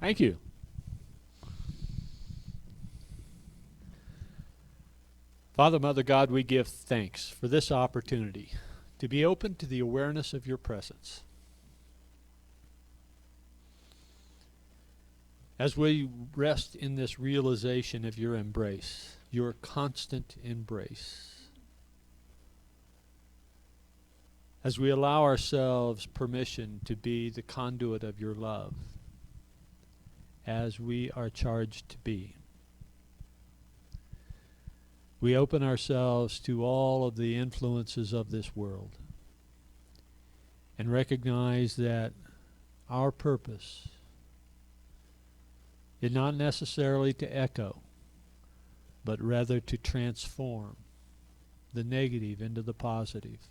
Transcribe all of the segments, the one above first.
Thank you. Father, Mother God, we give thanks for this opportunity to be open to the awareness of your presence. As we rest in this realization of your embrace, your constant embrace, as we allow ourselves permission to be the conduit of your love, as we are charged to be, we open ourselves to all of the influences of this world and recognize that our purpose is not necessarily to echo, but rather to transform the negative into the positive,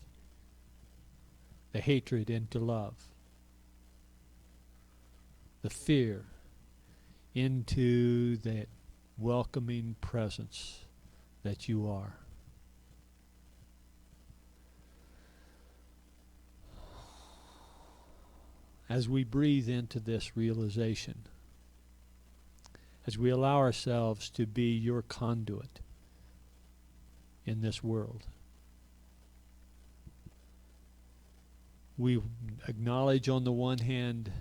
the hatred into love, the fear into that welcoming presence that you are. As we breathe into this realization, as we allow ourselves to be your conduit in this world, we acknowledge on the one hand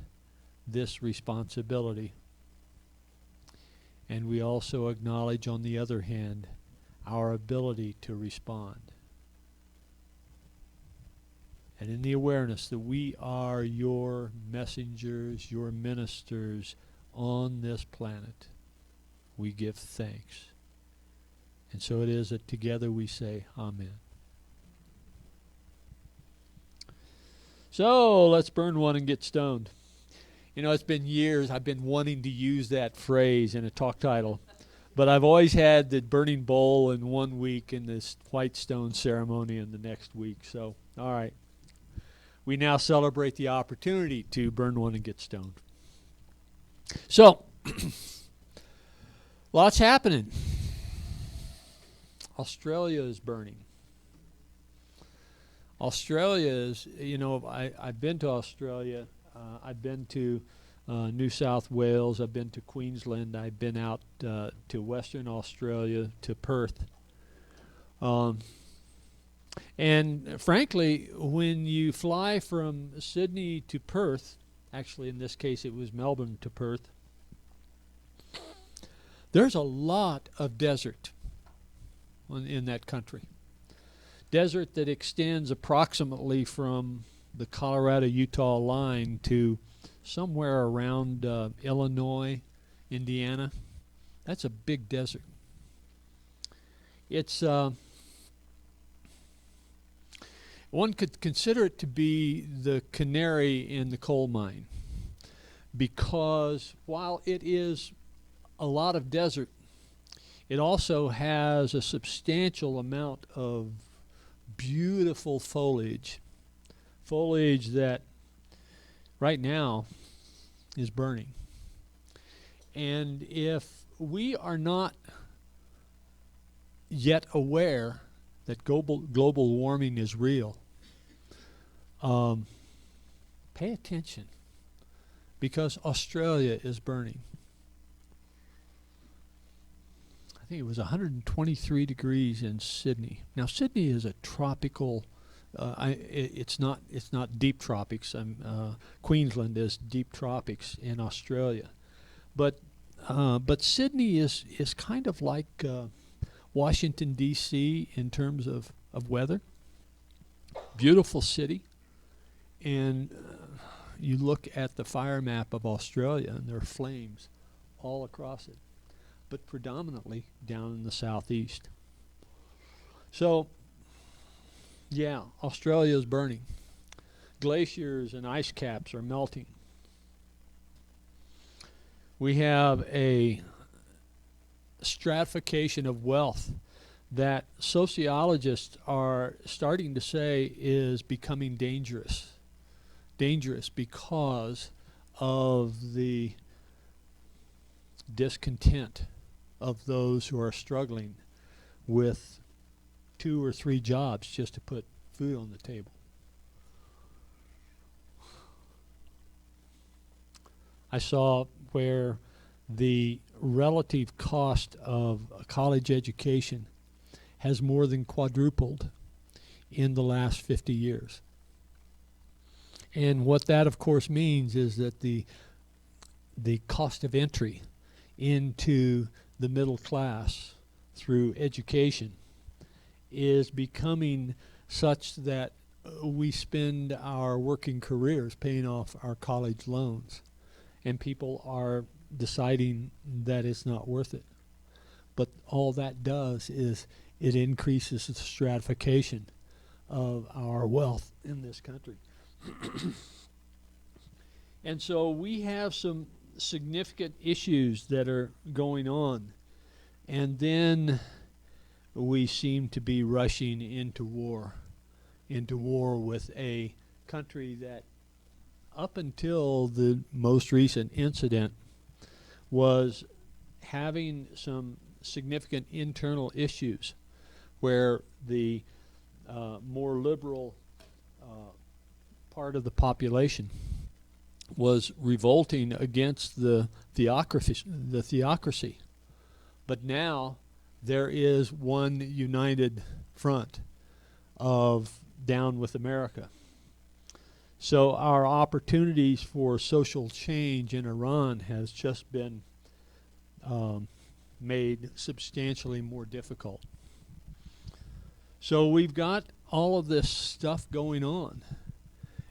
this responsibility, and we also acknowledge on the other hand our ability to respond. And in the awareness that we are your messengers, your ministers on this planet, we give thanks. And so it is that together we say, Amen. So let's burn one and get stoned. You know, it's been years I've been wanting to use that phrase in a talk title, but I've always had the burning bowl in 1 week and this white stone ceremony in the next week. So, all right. We now celebrate the opportunity to burn one and get stoned. So, lots happening. Australia is burning. Australia is, you know, I've been to Australia. I've been to New South Wales. I've been to Queensland. I've been out to Western Australia, to Perth. And frankly, when you fly from Sydney to Perth, actually in this case it was Melbourne to Perth, there's a lot of desert in that country. Desert that extends approximately from the Colorado-Utah line to somewhere around Illinois, Indiana. That's a big desert. It's one could consider it to be the canary in the coal mine, because while it is a lot of desert, it also has a substantial amount of beautiful foliage that right now is burning. And if we are not yet aware that global warming is real, pay attention, because Australia is burning. I think it was 123 degrees in Sydney. Now Sydney is a tropical. It's not deep tropics. Queensland is deep tropics in Australia, but Sydney is kind of like Washington D.C. in terms of weather. Beautiful city, and you look at the fire map of Australia, and there are flames all across it, but predominantly down in the southeast. So, yeah, Australia is burning. Glaciers and ice caps are melting. We have a stratification of wealth that sociologists are starting to say is becoming dangerous. Dangerous because of the discontent of those who are struggling with 2 or 3 jobs just to put food on the table. I saw where the relative cost of a college education has more than quadrupled in the last 50 years. And what that, of course, means is that the cost of entry into the middle class through education is becoming such that we spend our working careers paying off our college loans, and people are deciding that it's not worth it. But all that does is it increases the stratification of our wealth in this country. And so we have some significant issues that are going on, and then we seem to be rushing into war with a country that up until the most recent incident was having some significant internal issues where the more liberal part of the population was revolting against the theocracy. But now there is one united front of down with America. So our opportunities for social change in Iran has just been made substantially more difficult. So we've got all of this stuff going on,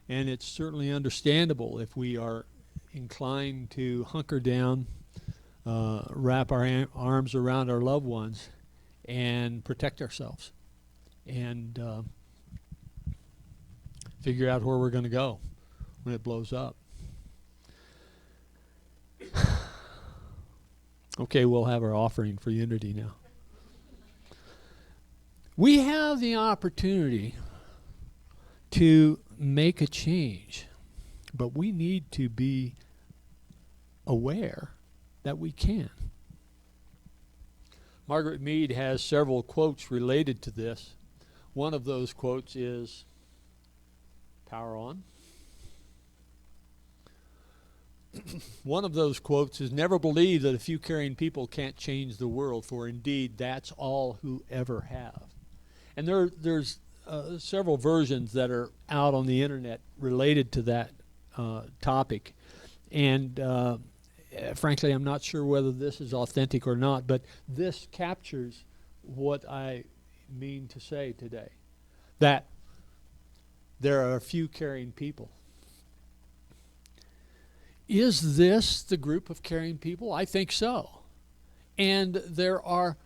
and it's certainly understandable if we are inclined to hunker down, wrap our arms around our loved ones, and protect ourselves, and figure out where we're going to go when it blows up. Okay, we'll have our offering for unity now. We have the opportunity to make a change, but we need to be aware that we can. Margaret Mead has several quotes related to this. One of those quotes is, "Power on." One of those quotes is, "Never believe that a few caring people can't change the world, for indeed that's all who ever have." And there's several versions that are out on the internet related to that topic. And frankly, I'm not sure whether this is authentic or not, but this captures what I mean to say today, that there are a few caring people. Is this the group of caring people? I think so. And there are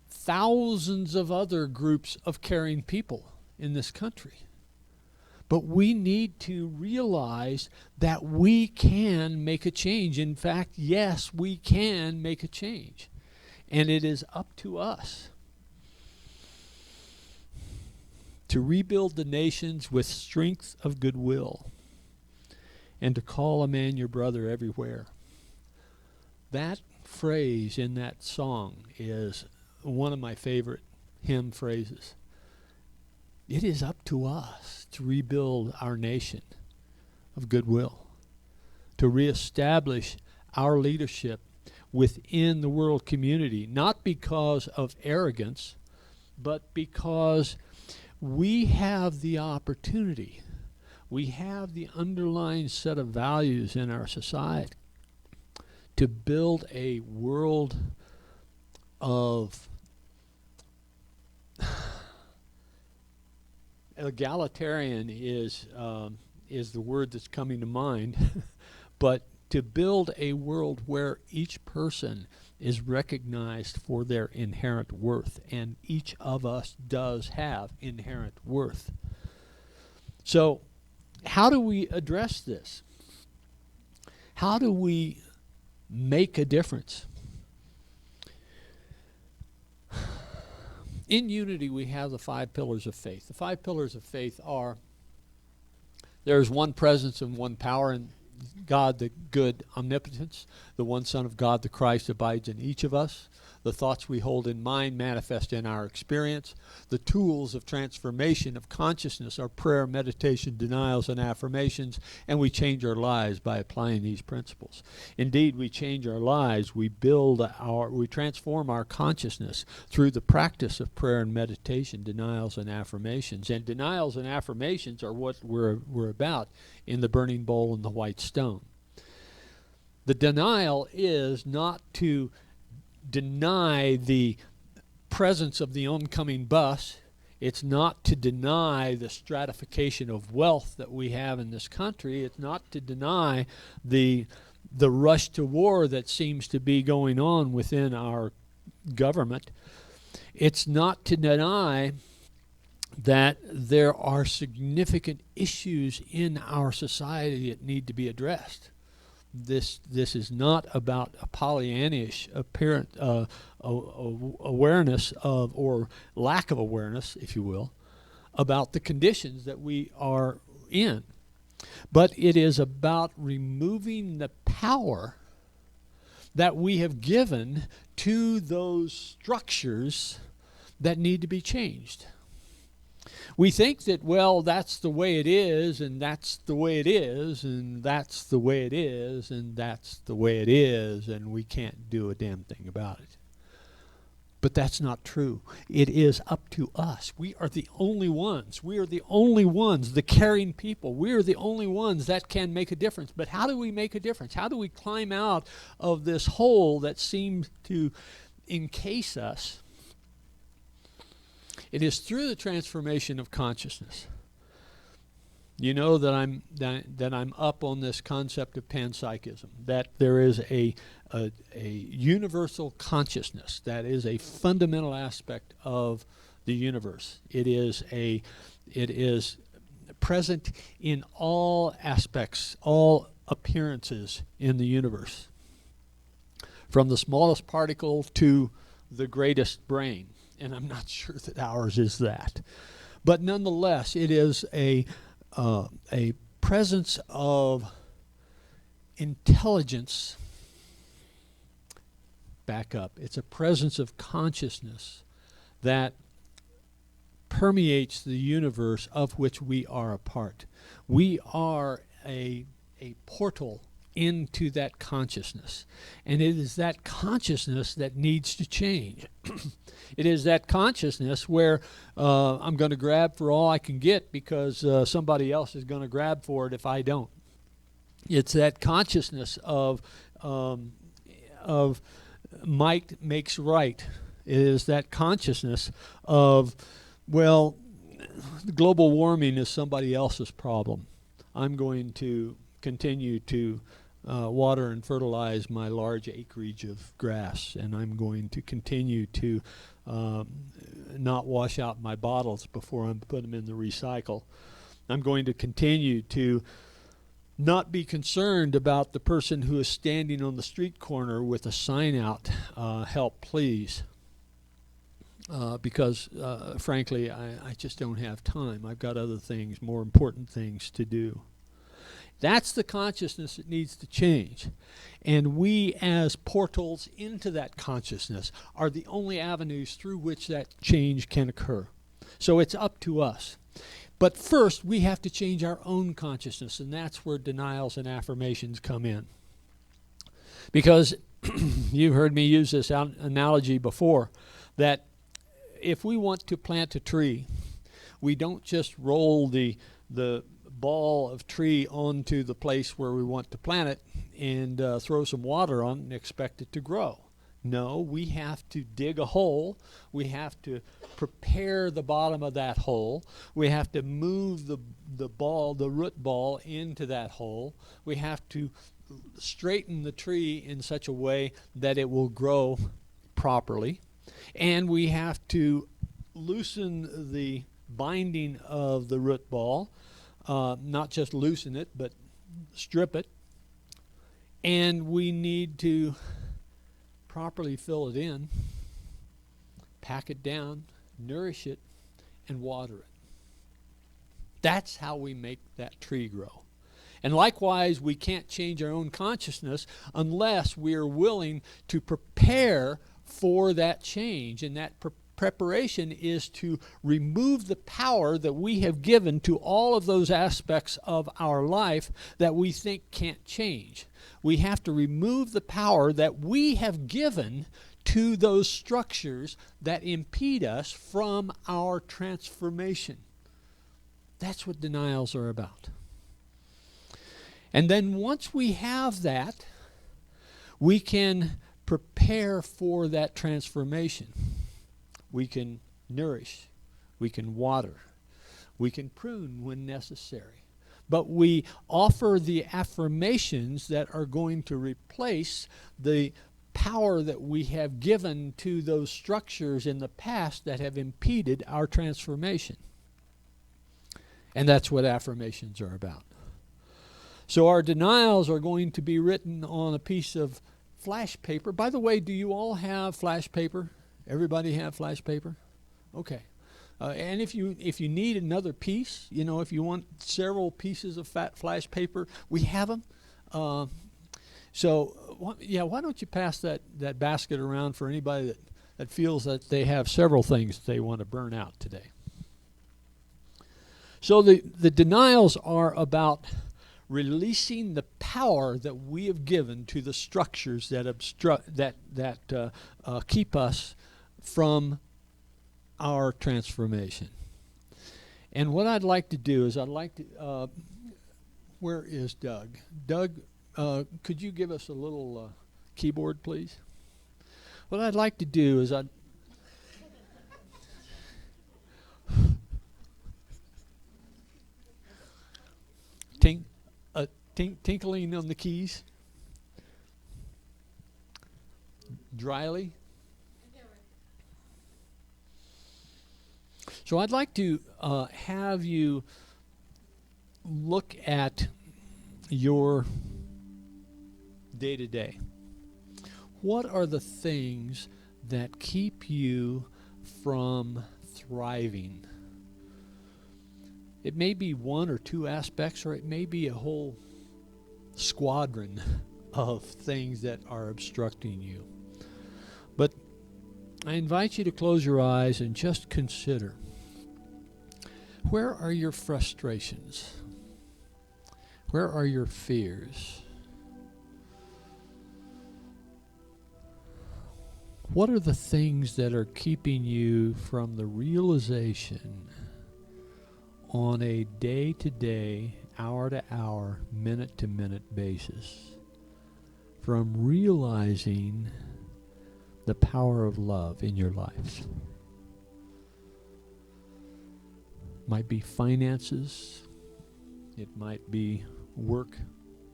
thousands of other groups of caring people in this country. But we need to realize that we can make a change. In fact, yes, we can make a change. And it is up to us to rebuild the nations with strength of goodwill, and to call a man your brother everywhere. That phrase in that song is one of my favorite hymn phrases. It is up to us to rebuild our nation of goodwill, to reestablish our leadership within the world community, not because of arrogance, but because we have the opportunity. We have the underlying set of values in our society to build a world of egalitarian is the word that's coming to mind, but to build a world where each person is recognized for their inherent worth, and each of us does have inherent worth. So how do we address this? How do we make a difference? In unity, we have the 5 pillars of faith. The 5 pillars of faith are: there is one presence and one power in God, the good omnipotence. The one Son of God, the Christ, abides in each of us. The thoughts we hold in mind manifest in our experience. The tools of transformation of consciousness are prayer, meditation, denials, and affirmations, and we change our lives by applying these principles. Indeed, we change our lives. We transform our consciousness through the practice of prayer and meditation, denials, and affirmations. And denials and affirmations are what we're about in the burning bowl and the white stone. The denial is not to deny the presence of the oncoming bus. It's not to deny the stratification of wealth that we have in this country. It's not to deny the rush to war that seems to be going on within our government. It's not to deny that there are significant issues in our society that need to be addressed. This is not about a Pollyannish apparent awareness of, or lack of awareness, if you will, about the conditions that we are in. But it is about removing the power that we have given to those structures that need to be changed. We think that, well, that's the way it is, and that's the way it is, and that's the way it is, and that's the way it is, and we can't do a damn thing about it. But that's not true. It is up to us. We are the only ones. We are the only ones, the caring people. We are the only ones that can make a difference. But how do we make a difference? How do we climb out of this hole that seems to encase us? It is through the transformation of consciousness. You know that I'm up on this concept of panpsychism, that there is a universal consciousness that is a fundamental aspect of the universe. It is present in all aspects, all appearances in the universe, from the smallest particle to the greatest brain. And I'm not sure that ours is that. But nonetheless, it is a presence of intelligence. Back up. It's a presence of consciousness that permeates the universe of which we are a part. We are a portal into that consciousness. And it is that consciousness that needs to change. It is that consciousness where I'm going to grab for all I can get because somebody else is going to grab for it if I don't. It's that consciousness of might makes right. It is that consciousness of, well, global warming is somebody else's problem. I'm going to continue to water and fertilize my large acreage of grass, and I'm going to continue to not wash out my bottles before I put them in the recycle. I'm going to continue to not be concerned about the person who is standing on the street corner with a sign out, help please, because frankly I just don't have time. I've got other things, more important things to do. That's the consciousness that needs to change. And we as portals into that consciousness are the only avenues through which that change can occur. So it's up to us. But first, we have to change our own consciousness, and that's where denials and affirmations come in. Because you've heard me use this analogy before, that if we want to plant a tree, we don't just roll the ball of tree onto the place where we want to plant it and throw some water on it and expect it to grow. No, we have to dig a hole. We have to prepare the bottom of that hole. We have to move the root ball into that hole. We have to straighten the tree in such a way that it will grow properly. And we have to loosen the binding of the root ball. Not just loosen it, but strip it. And we need to properly fill it in, pack it down, nourish it, and water it. That's how we make that tree grow. And likewise, we can't change our own consciousness unless we are willing to prepare for that change. And that preparation is to remove the power that we have given to all of those aspects of our life that we think can't change. We have to remove the power that we have given to those structures that impede us from our transformation. That's what denials are about. And then once we have that, we can prepare for that transformation. We can nourish, we can water, we can prune when necessary. But we offer the affirmations that are going to replace the power that we have given to those structures in the past that have impeded our transformation. And that's what affirmations are about. So our denials are going to be written on a piece of flash paper. By the way, do you all have flash paper? Everybody have flash paper? Okay. And if you need another piece, if you want several pieces of flash paper, we have them. Why don't you pass that basket around for anybody that feels that they have several things they want to burn out today. So the denials are about releasing the power that we have given to the structures that keep us from our transformation. And what I'd like to do is where is Doug? Doug, could you give us a little keyboard, please? What I'd like to do is tinkling on the keys. Dryly. So I'd like to have you look at your day-to-day. What are the things that keep you from thriving? It may be one or two aspects, or it may be a whole squadron of things that are obstructing you. But I invite you to close your eyes and just consider, where are your frustrations? Where are your fears? What are the things that are keeping you from the realization on a day-to-day, hour-to-hour, minute-to-minute basis from realizing the power of love in your life? Might be finances, it might be work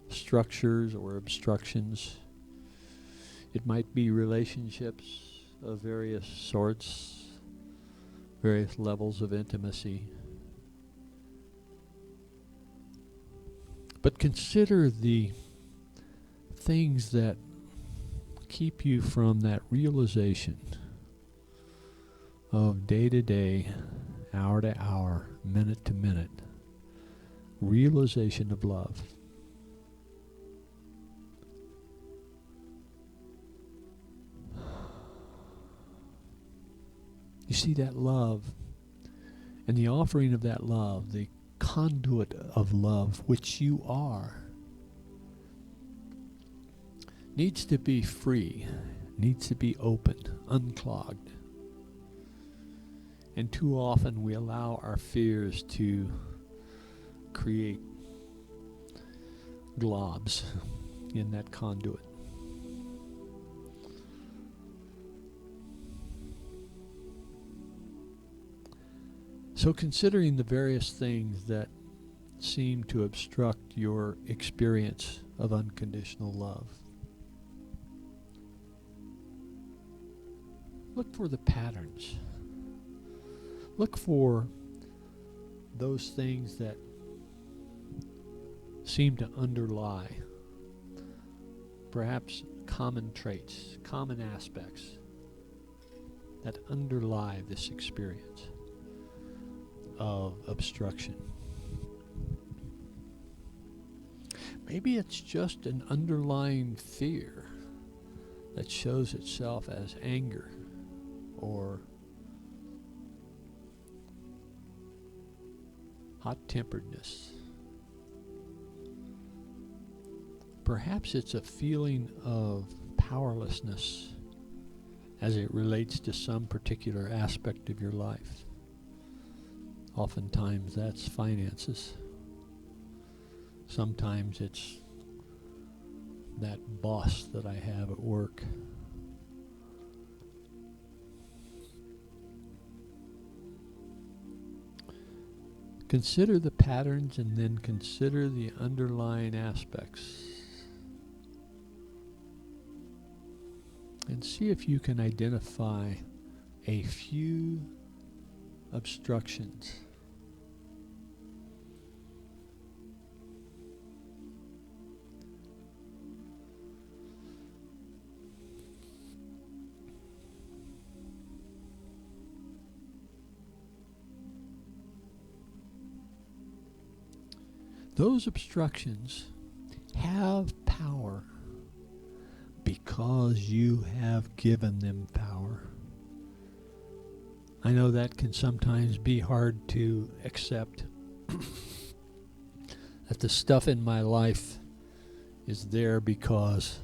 structures or obstructions, it might be relationships of various sorts, various levels of intimacy. But consider the things that keep you from that realization of day-to-day, hour-to-hour, minute-to-minute realization of love. You see, that love and the offering of that love, the conduit of love, which you are, needs to be free, needs to be open, unclogged. And too often we allow our fears to create globs in that conduit. So considering the various things that seem to obstruct your experience of unconditional love, look for the patterns. Look for those things that seem to underlie perhaps common traits, common aspects that underlie this experience of obstruction. Maybe it's just an underlying fear that shows itself as anger or hot-temperedness. Perhaps it's a feeling of powerlessness as it relates to some particular aspect of your life. Oftentimes that's finances. Sometimes it's that boss that I have at work. Consider the patterns and then consider the underlying aspects. And see if you can identify a few obstructions. Those obstructions have power because you have given them power. I know that can sometimes be hard to accept, that the stuff in my life is there because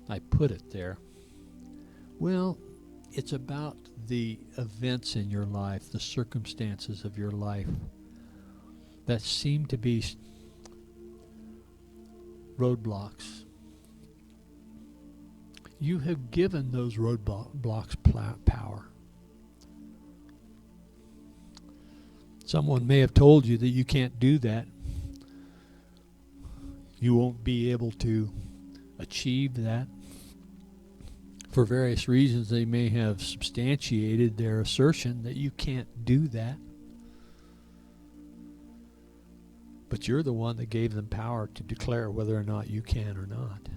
I put it there. Well, it's about the events in your life, the circumstances of your life that seem to be roadblocks. You have given those roadblocks power. Someone may have told you that you can't do that. You won't be able to achieve that. For various reasons, they may have substantiated their assertion that you can't do that. But you're the one that gave them power to declare whether or not you can or not.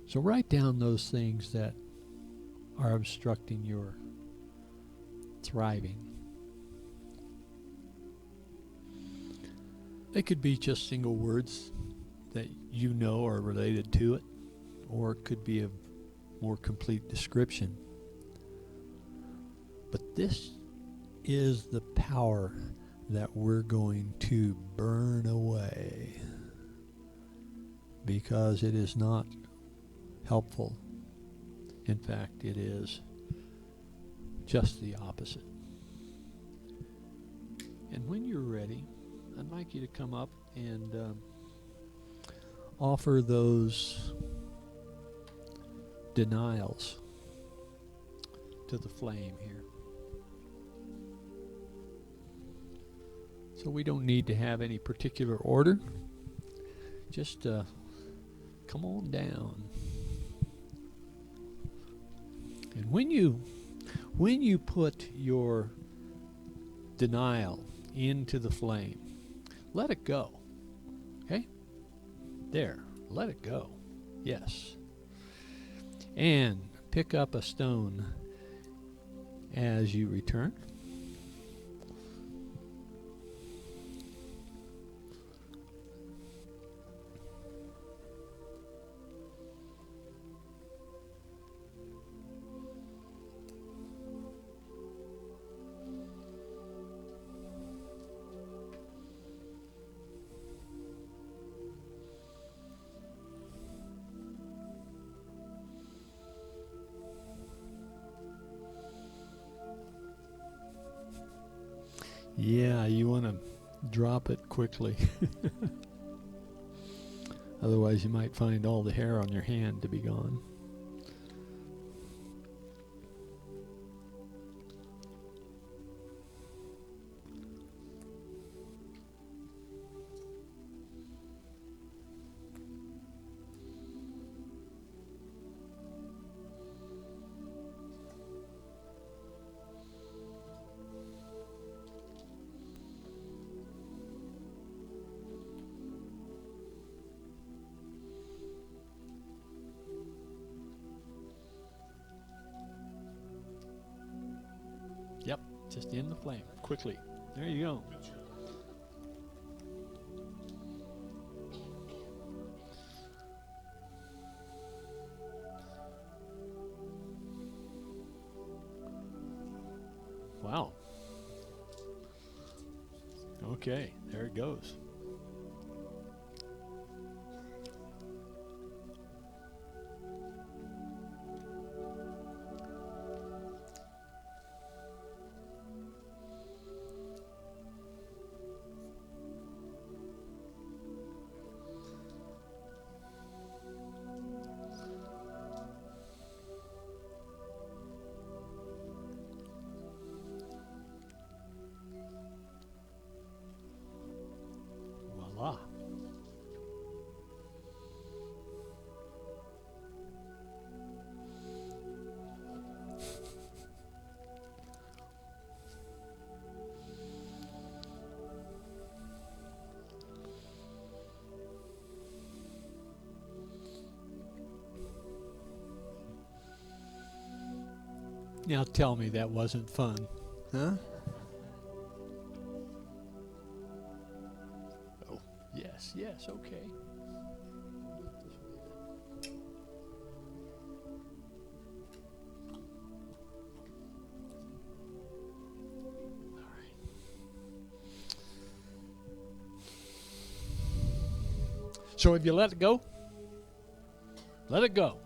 So write down those things that are obstructing your thriving. They could be just single words that you know are related to it, or it could be a more complete description. But this is the power that we're going to burn away, because it is not helpful. In fact, it is just the opposite. And when you're ready, I'd like you to come up and offer those denials to the flame here. So we don't need to have any particular order. Just come on down. And when you put your denial into the flame, let it go. Okay? There. Let it go. Yes. And pick up a stone as you return. Yeah, you want to drop it quickly. Otherwise, you might find all the hair on your hand to be gone. Yep, Just in the flame, quickly. There you go. Wow. Okay, there it goes. Voila. Now tell me that wasn't fun, huh? Oh, yes, yes, okay. All right. So if you let it go, let it go.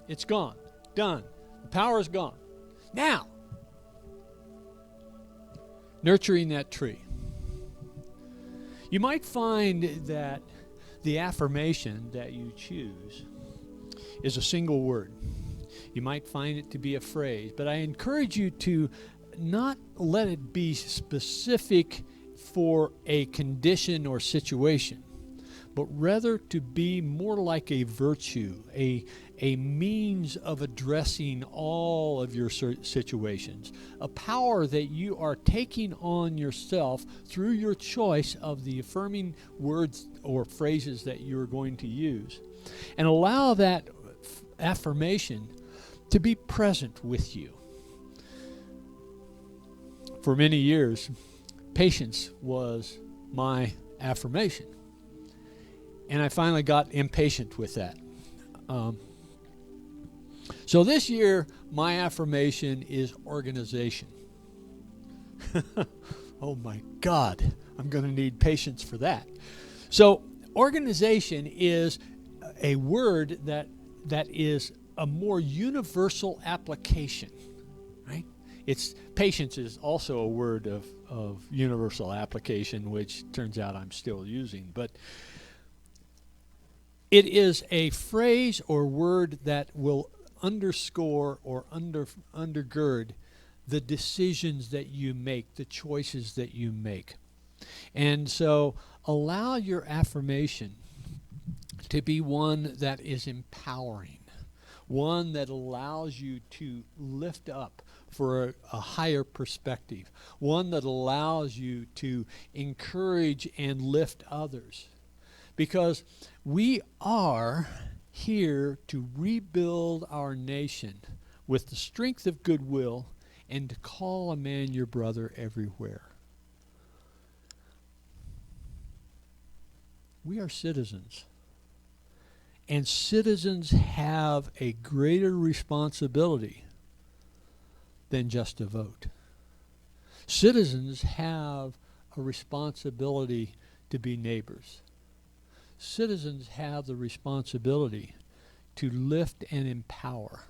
It's gone. Done. The power is gone. Now, nurturing that tree. You might find that the affirmation that you choose is a single word. You might find it to be a phrase, but I encourage you to not let it be specific for a condition or situation, but rather to be more like a virtue, a means of addressing all of your situations, a power that you are taking on yourself through your choice of the affirming words or phrases that you're going to use. And allow that affirmation to be present with you. For many years, patience was my affirmation. And I finally got impatient with that. So this year, my affirmation is organization. Oh my God, I'm going to need patience for that. So organization is a word that is a more universal application, right? Patience is also a word of universal application, which turns out I'm still using. But it is a phrase or word that will underscore or undergird the decisions that you make, the choices that you make. And so allow your affirmation to be one that is empowering, one that allows you to lift up for a higher perspective, one that allows you to encourage and lift others. Because we are here to rebuild our nation with the strength of goodwill and to call a man your brother everywhere. We are citizens. And citizens have a greater responsibility than just to vote. Citizens have a responsibility to be neighbors. Citizens have the responsibility to lift and empower.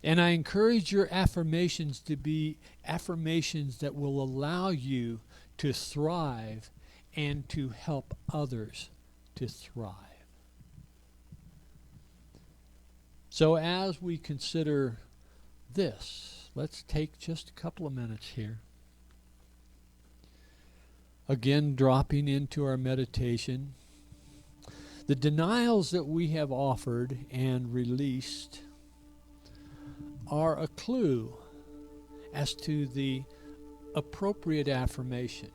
And I encourage your affirmations to be affirmations that will allow you to thrive and to help others to thrive. So as we consider this, let's take just a couple of minutes here. Again, dropping into our meditation. The denials that we have offered and released are a clue as to the appropriate affirmation.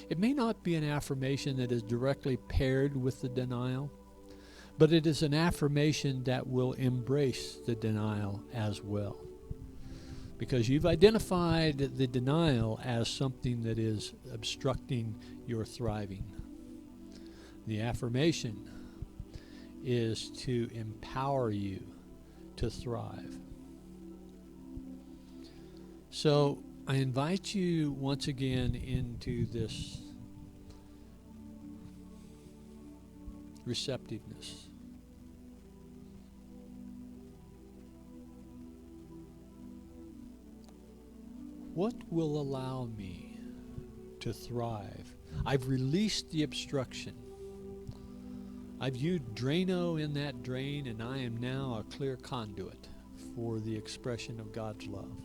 It may not be an affirmation that is directly paired with the denial, but it is an affirmation that will embrace the denial as well. because you've identified the denial as something that is obstructing your thriving. The affirmation is to empower you to thrive. So I invite you once again into this receptiveness. What will allow me to thrive? I've released the obstruction. I've viewed Drano in that drain, and I am now a clear conduit for the expression of God's love.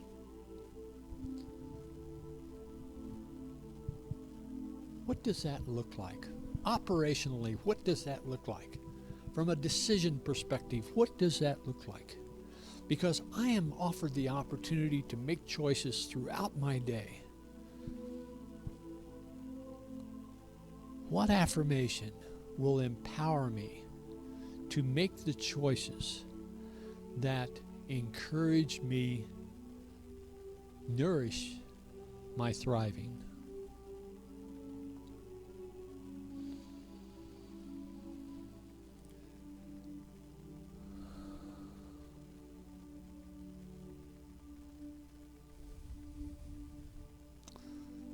What does that look like? Operationally, what does that look like? From a decision perspective, what does that look like? Because I am offered the opportunity to make choices throughout my day. What affirmation will empower me to make the choices that encourage me, nourish my thriving?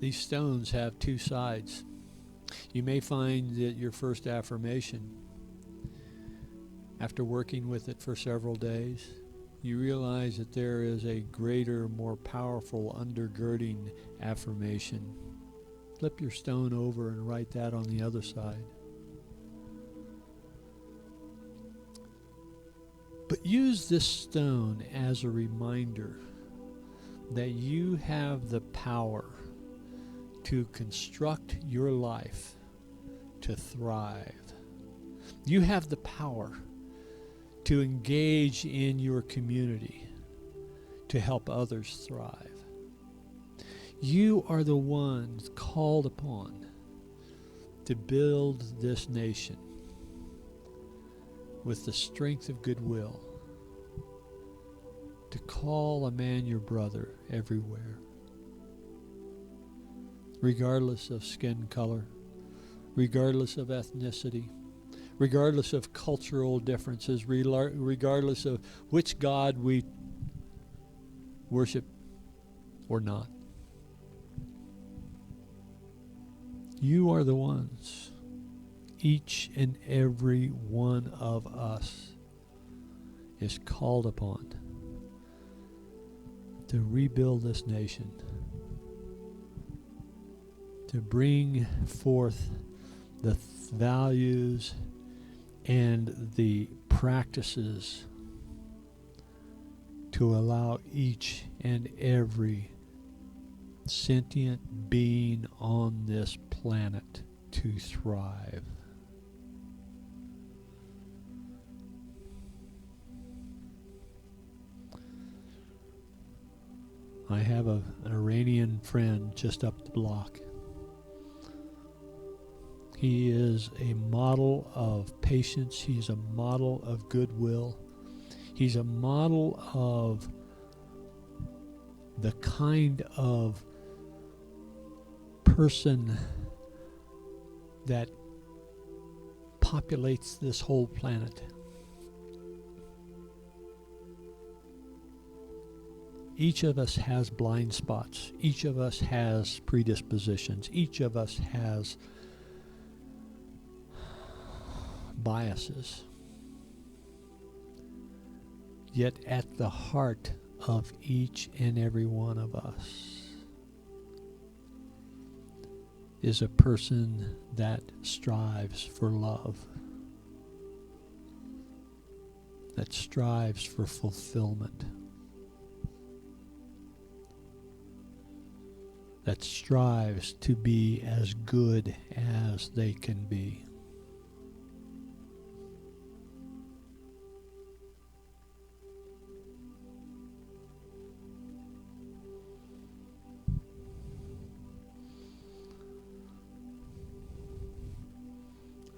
These stones have two sides. You may find that your first affirmation, after working with it for several days, you realize that there is a greater, more powerful undergirding affirmation. Flip your stone over and write that on the other side. But use this stone as a reminder that you have the power to construct your life to thrive. You have the power to engage in your community to help others thrive. You are the ones called upon to build this nation with the strength of goodwill, to call a man your brother everywhere, regardless of skin color, regardless of ethnicity, regardless of cultural differences, regardless of which God we worship or not. You are the ones, each and every one of us is called upon to rebuild this nation, to bring forth the values and the practices to allow each and every sentient being on this planet to thrive. I have an Iranian friend just up the block. He is a model of patience. He's a model of goodwill. He's a model of the kind of person that populates this whole planet. Each of us has blind spots. Each of us has predispositions. Each of us has biases. Yet at the heart of each and every one of us is a person that strives for love, that strives for fulfillment, that strives to be as good as they can be.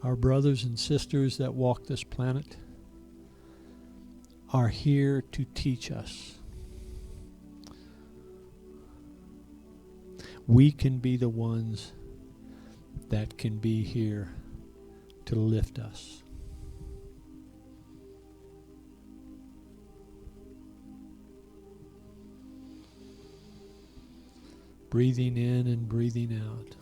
Our brothers and sisters that walk this planet are here to teach us we can be the ones that can be here to lift us. Breathing in and breathing out.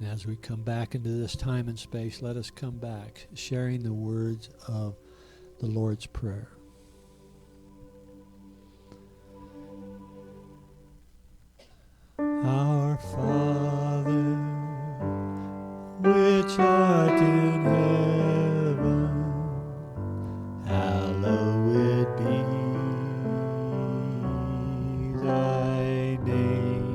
And as we come back into this time and space, let us come back sharing the words of the Lord's Prayer. Our Father, which art in heaven, hallowed be thy name.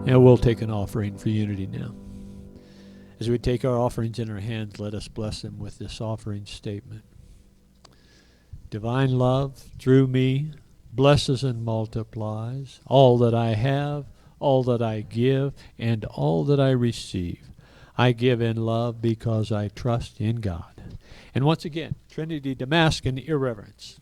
And we'll take an offering for unity now. As we take our offerings in our hands, let us bless them with this offering statement. Divine love, through me, blesses and multiplies all that I have, all that I give, and all that I receive. I give in love because I trust in God. And once again, Trinity Damascus irreverence.